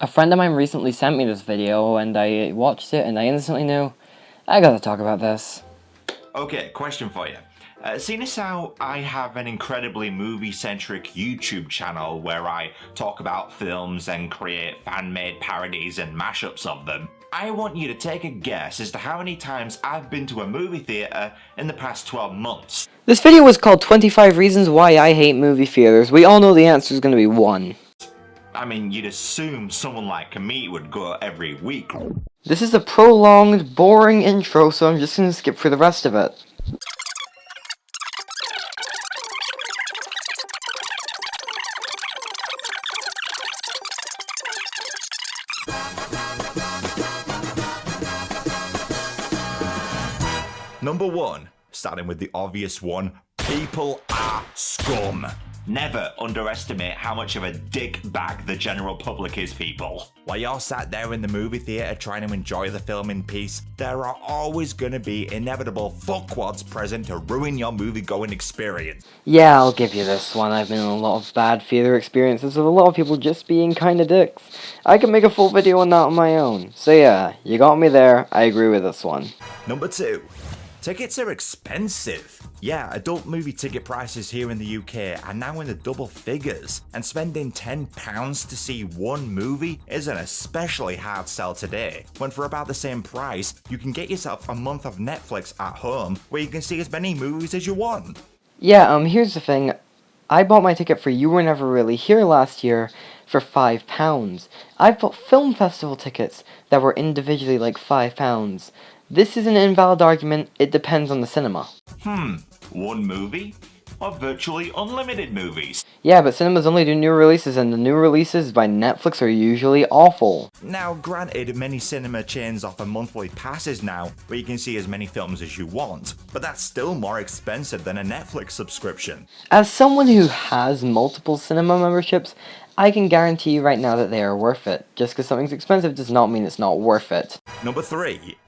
A friend of mine recently sent me this video and I watched it and I instantly knew I gotta talk about this. Okay, question for you. Seeing as how I have an incredibly movie-centric YouTube channel where I talk about films and create fan-made parodies and mashups of them, I want you to take a guess as to how many times I've been to a movie theater in the past 12 months. This video was called 25 Reasons Why I Hate Movie Theaters. We all know the answer is gonna be 1. I mean, you'd assume someone like me would go every week. This is a prolonged, boring intro, so I'm just gonna skip through the rest of it. Number 1, starting with the obvious one, people are scum. Never underestimate how much of a dick bag the general public is, people. While you're sat there in the movie theater trying to enjoy the film in peace, there are always gonna be inevitable fuckwads present to ruin your movie-going experience. Yeah, I'll give you this one. I've been in a lot of bad theater experiences with a lot of people just being kinda dicks. I can make a full video on that on my own. So yeah, you got me there. I agree with this one. Number 2. Tickets are expensive. Yeah, adult movie ticket prices here in the UK are now in the double figures, and spending £10 to see one movie is an especially hard sell today, when for about the same price, you can get yourself a month of Netflix at home where you can see as many movies as you want. Yeah, here's the thing. I bought my ticket for You Were Never Really Here last year for £5. I've bought film festival tickets that were individually like £5. This is an invalid argument, it depends on the cinema. One movie? Or virtually unlimited movies? Yeah, but cinemas only do new releases, and the new releases by Netflix are usually awful. Now, granted, many cinema chains offer monthly passes now, where you can see as many films as you want, but that's still more expensive than a Netflix subscription. As someone who has multiple cinema memberships, I can guarantee you right now that they are worth it. Just because something's expensive does not mean it's not worth it. Number 3.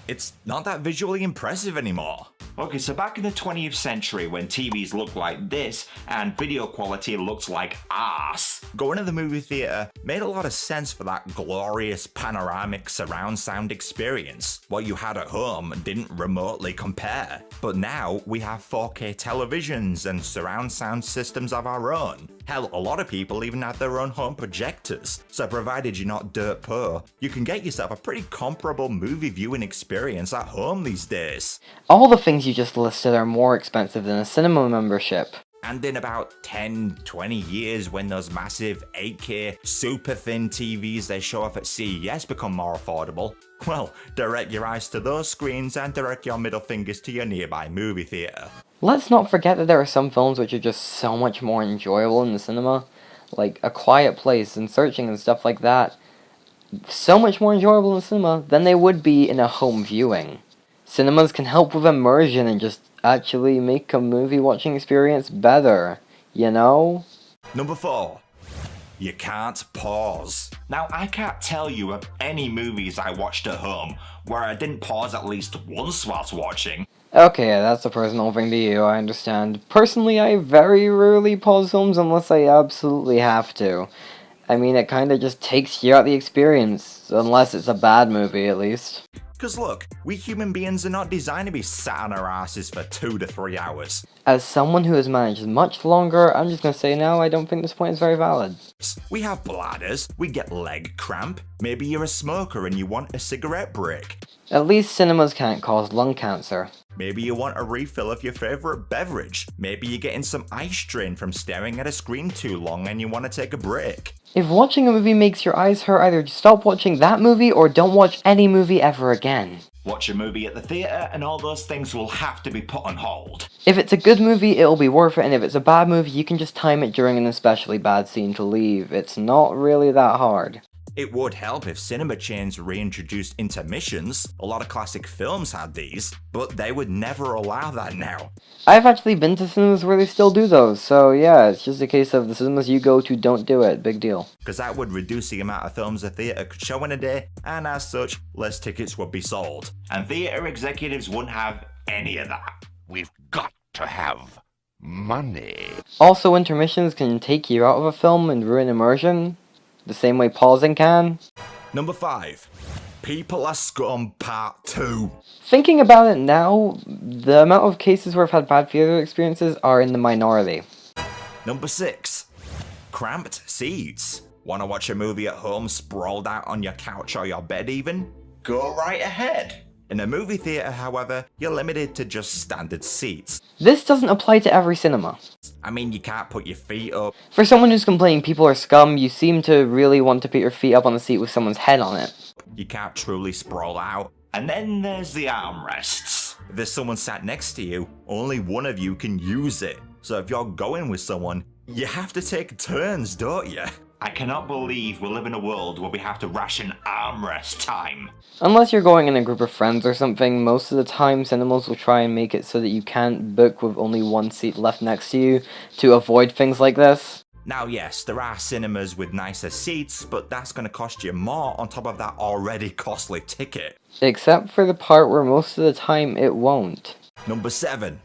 It's not that visually impressive anymore. Okay, so back in the 20th century when TVs looked like this and video quality looked like arse, going to the movie theater made a lot of sense for that glorious panoramic surround sound experience. What you had at home didn't remotely compare. But now we have 4K televisions and surround sound systems of our own. Hell, a lot of people even have their own home projectors, so provided you're not dirt poor, you can get yourself a pretty comparable movie viewing experience at home these days. All the things you just listed are more expensive than a cinema membership. And in about 10-20 years, when those massive 8K super thin TVs they show off at CES become more affordable, well, direct your eyes to those screens and direct your middle fingers to your nearby movie theater. Let's not forget that there are some films which are just so much more enjoyable in the cinema, like A Quiet Place and Searching and stuff like that. So much more enjoyable in the cinema than they would be in a home viewing. Cinemas can help with immersion and just actually make a movie watching experience better, you know? Number 4. You can't pause. Now, I can't tell you of any movies I watched at home where I didn't pause at least once whilst watching. Okay, that's a personal thing to you, I understand. Personally, I very rarely pause films unless I absolutely have to. I mean, it kinda just takes you out the experience, unless it's a bad movie at least. Cause look, we human beings are not designed to be sat on our asses for 2 to 3 hours. As someone who has managed much longer, I'm just gonna say no, I don't think this point is very valid. We have bladders, we get leg cramp, maybe you're a smoker and you want a cigarette break. At least cinemas can't cause lung cancer. Maybe you want a refill of your favourite beverage. Maybe you're getting some eye strain from staring at a screen too long and you want to take a break. If watching a movie makes your eyes hurt, either stop watching that movie or don't watch any movie ever again. Watch a movie at the theatre and all those things will have to be put on hold. If it's a good movie, it'll be worth it, and if it's a bad movie, you can just time it during an especially bad scene to leave. It's not really that hard. It would help if cinema chains reintroduced intermissions. A lot of classic films had these, but they would never allow that now. I've actually been to cinemas where they still do those, so yeah, it's just a case of the cinemas you go to don't do it, big deal. Because that would reduce the amount of films a theatre could show in a day, and as such, less tickets would be sold. And theatre executives wouldn't have any of that. We've got to have money. Also, intermissions can take you out of a film and ruin immersion. the same way pausing can. Number 5. People Are Scum Part 2. Thinking about it now, the amount of cases where I've had bad theater experiences are in the minority. Number 6. Cramped seats. Wanna watch a movie at home sprawled out on your couch or your bed even? Go right ahead. In a movie theater, however, you're limited to just standard seats. This doesn't apply to every cinema. I mean, you can't put your feet up. For someone who's complaining people are scum, you seem to really want to put your feet up on the seat with someone's head on it. You can't truly sprawl out. And then there's the armrests. If there's someone sat next to you, only one of you can use it. So if you're going with someone, you have to take turns, don't you? I cannot believe we live in a world where we have to ration armrest time. Unless you're going in a group of friends or something, most of the time cinemas will try and make it so that you can't book with only one seat left next to you to avoid things like this. Now yes, there are cinemas with nicer seats, but that's going to cost you more on top of that already costly ticket. Except for the part where most of the time it won't. Number 7.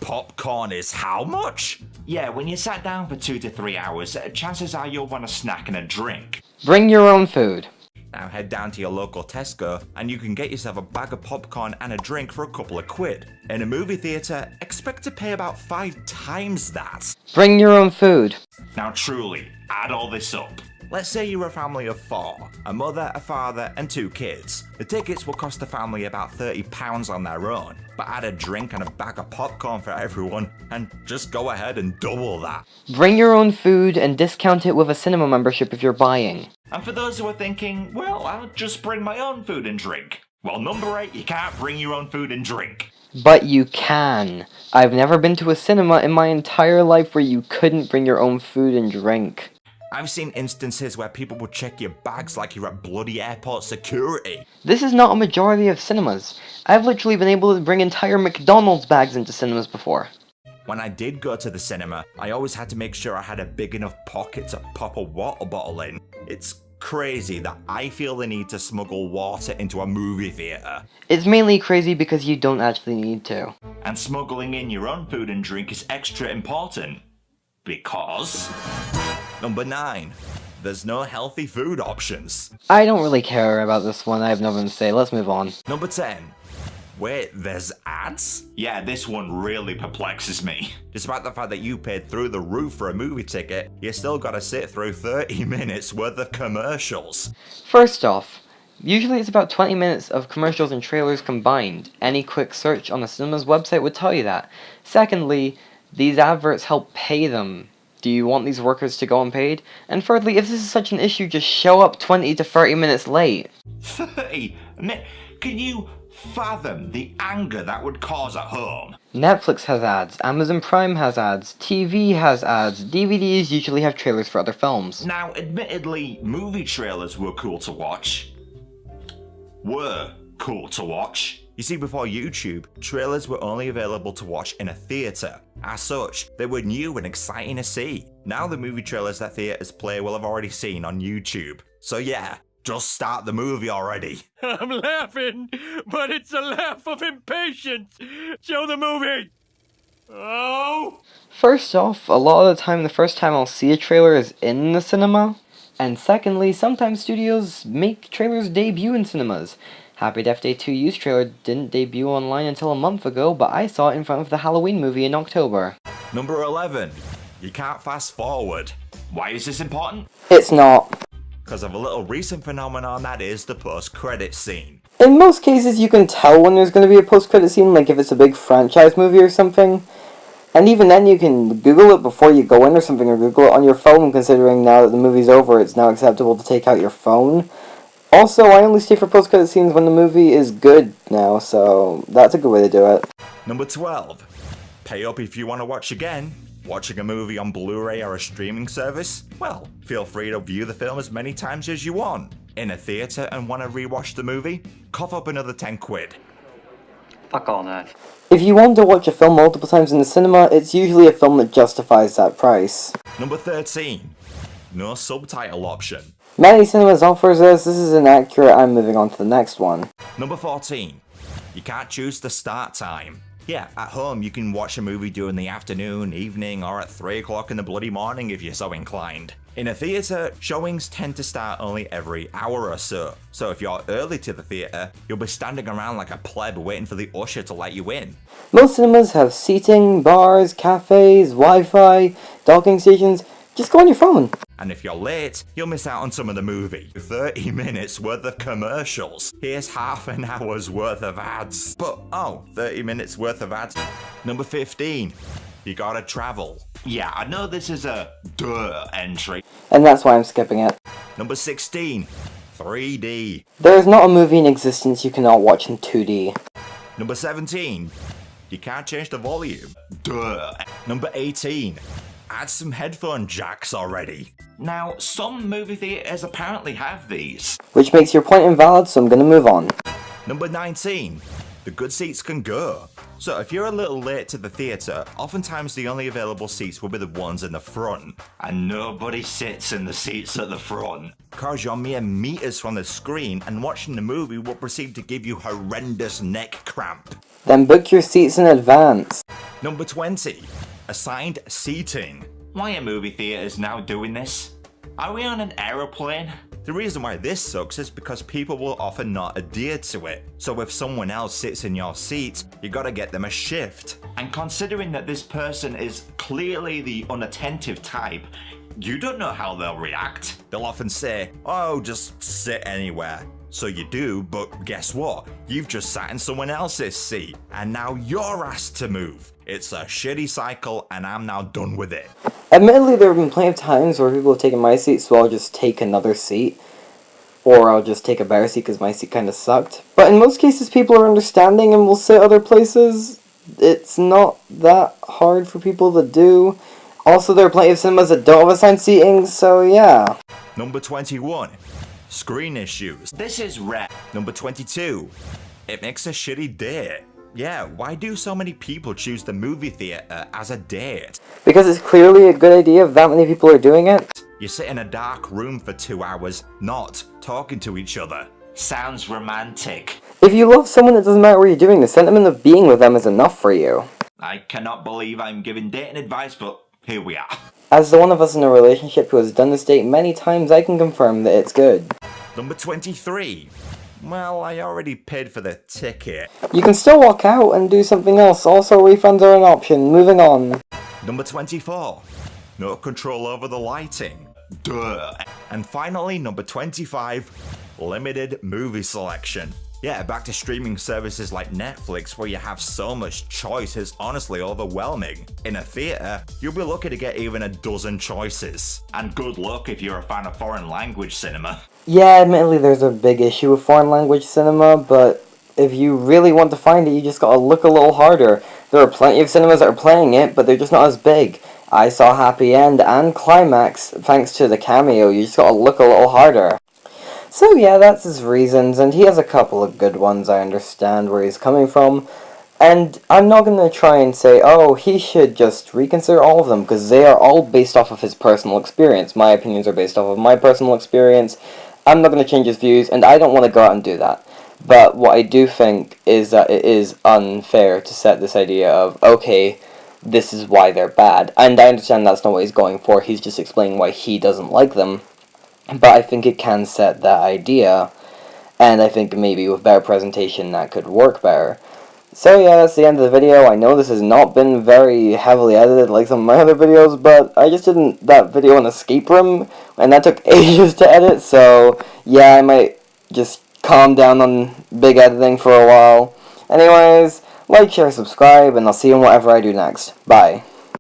Popcorn is how much? Yeah, when you sat down for 2 to 3 hours, chances are you'll want a snack and a drink. Bring your own food. Now head down to your local Tesco and you can get yourself a bag of popcorn and a drink for a couple of quid. In a movie theatre, expect to pay about 5 times that. Bring your own food. Now truly, add all this up. Let's say you're a family of 4, a mother, a father, and 2 kids. The tickets will cost the family about £30 on their own, but add a drink and a bag of popcorn for everyone, and just go ahead and double that. Bring your own food and discount it with a cinema membership if you're buying. And for those who are thinking, well, I'll just bring my own food and drink. Well, number 8, you can't bring your own food and drink. But you can. I've never been to a cinema in my entire life where you couldn't bring your own food and drink. I've seen instances where people would check your bags like you're at bloody airport security. This is not a majority of cinemas. I've literally been able to bring entire McDonald's bags into cinemas before. When I did go to the cinema, I always had to make sure I had a big enough pocket to pop a water bottle in. It's crazy that I feel the need to smuggle water into a movie theatre. It's mainly crazy because you don't actually need to. And smuggling in your own food and drink is extra important. Because... Number 9. There's no healthy food options. I don't really care about this one, I have nothing to say, let's move on. Number 10. Wait, there's ads? Yeah, this one really perplexes me. Despite the fact that you paid through the roof for a movie ticket, you still gotta sit through 30 minutes worth of commercials. First off, usually it's about 20 minutes of commercials and trailers combined. Any quick search on the cinema's website would tell you that. Secondly, these adverts help pay them. Do you want these workers to go unpaid? And thirdly, if this is such an issue, just show up 20 to 30 minutes late. 30 minutes? Can you fathom the anger that would cause at home? Netflix has ads, Amazon Prime has ads, TV has ads, DVDs usually have trailers for other films. Now, admittedly, movie trailers were cool to watch. You see, before YouTube, trailers were only available to watch in a theatre. As such, they were new and exciting to see. Now the movie trailers that theatres play will have already seen on YouTube. So yeah, just start the movie already. I'm laughing, but it's a laugh of impatience. Show the movie. Oh! First off, a lot of the time the first time I'll see a trailer is in the cinema. And secondly, sometimes studios make trailers debut in cinemas. Happy Death Day 2U's trailer didn't debut online until a month ago, but I saw it in front of the Halloween movie in October. Number 11. You can't fast forward. Why is this important? It's not. Because of a little recent phenomenon that is the post-credits scene. In most cases you can tell when there's going to be a post-credit scene, like if it's a big franchise movie or something. And even then you can Google it before you go in or something, or Google it on your phone, considering now that the movie's over it's now acceptable to take out your phone. Also, I only stay for post-credit scenes when the movie is good now, so that's a good way to do it. Number 12. Pay up if you want to watch again. Watching a movie on Blu-ray or a streaming service? Well, feel free to view the film as many times as you want. In a theatre and want to rewatch the movie? Cough up another 10 quid. Fuck all that. If you want to watch a film multiple times in the cinema, it's usually a film that justifies that price. Number 13. No subtitle option. Many cinemas offers this is inaccurate, I'm moving on to the next one. Number 14. You can't choose the start time. Yeah, at home you can watch a movie during the afternoon, evening, or at 3 o'clock in the bloody morning if you're so inclined. In a theatre, showings tend to start only every hour or so. So if you're early to the theatre, you'll be standing around like a pleb waiting for the usher to let you in. Most cinemas have seating, bars, cafes, Wi-Fi, docking stations. Just go on your phone. And if you're late, you'll miss out on some of the movie. 30 minutes worth of commercials. Here's half an hour's worth of ads. But, 30 minutes worth of ads. Number 15. You gotta travel. Yeah, I know this is a duh entry. And that's why I'm skipping it. Number 16. 3D. There is not a movie in existence you cannot watch in 2D. Number 17. You can't change the volume. Duh. Number 18. Add some headphone jacks already. Now, some movie theaters apparently have these. Which makes your point invalid, so I'm gonna move on. Number 19. The good seats can go. So if you're a little late to the theatre, oftentimes the only available seats will be the ones in the front. And nobody sits in the seats at the front. Cause you're mere meters from the screen and watching the movie will proceed to give you horrendous neck cramp. Then book your seats in advance. Number 20. Assigned seating. Why are movie theaters now doing this? Are we on an aeroplane? The reason why this sucks is because people will often not adhere to it. So if someone else sits in your seat, you gotta get them a shift. And considering that this person is clearly the unattentive type, you don't know how they'll react. They'll often say, oh, just sit anywhere. So you do, but guess what? You've just sat in someone else's seat, and now you're asked to move. It's a shitty cycle, and I'm now done with it. Admittedly, there have been plenty of times where people have taken my seat, so I'll just take another seat. Or I'll just take a better seat because my seat kind of sucked. But in most cases, people are understanding and will sit other places. It's not that hard for people to do. Also, there are plenty of cinemas that don't have assigned seating, so yeah. Number 21. Screen issues. This is rare. Number 22. It makes a shitty date. Yeah, why do so many people choose the movie theater as a date? Because it's clearly a good idea if that many people are doing it. You sit in a dark room for 2 hours, not talking to each other. Sounds romantic. If you love someone, it doesn't matter what you're doing. The sentiment of being with them is enough for you. I cannot believe I'm giving dating advice, but here we are. As the one of us in a relationship who has done this date many times, I can confirm that it's good. Number 23. Well, I already paid for the ticket. You can still walk out and do something else. Also, refunds are an option. Moving on. Number 24. No control over the lighting. Duh. And finally, number 25. Limited movie selection. Yeah, back to streaming services like Netflix where you have so much choice is honestly overwhelming. In a theatre, you'll be lucky to get even a dozen choices. And good luck if you're a fan of foreign language cinema. Yeah, admittedly there's a big issue with foreign language cinema, but if you really want to find it, you just gotta look a little harder. There are plenty of cinemas that are playing it, but they're just not as big. I saw Happy End and Climax thanks to the cameo. You just gotta look a little harder. So yeah, that's his reasons, and he has a couple of good ones. I understand where he's coming from. And I'm not going to try and say, oh, he should just reconsider all of them, because they are all based off of his personal experience. My opinions are based off of my personal experience. I'm not going to change his views, and I don't want to go out and do that. But what I do think is that it is unfair to set this idea of, okay, this is why they're bad. And I understand that's not what he's going for. He's just explaining why he doesn't like them. But I think it can set that idea, and I think maybe with better presentation that could work better. So yeah, that's the end of the video. I know this has not been very heavily edited like some of my other videos, but I just did that video in Escape Room, and that took ages to edit, so yeah, I might just calm down on big editing for a while. Anyways, like, share, subscribe, and I'll see you in whatever I do next. Bye.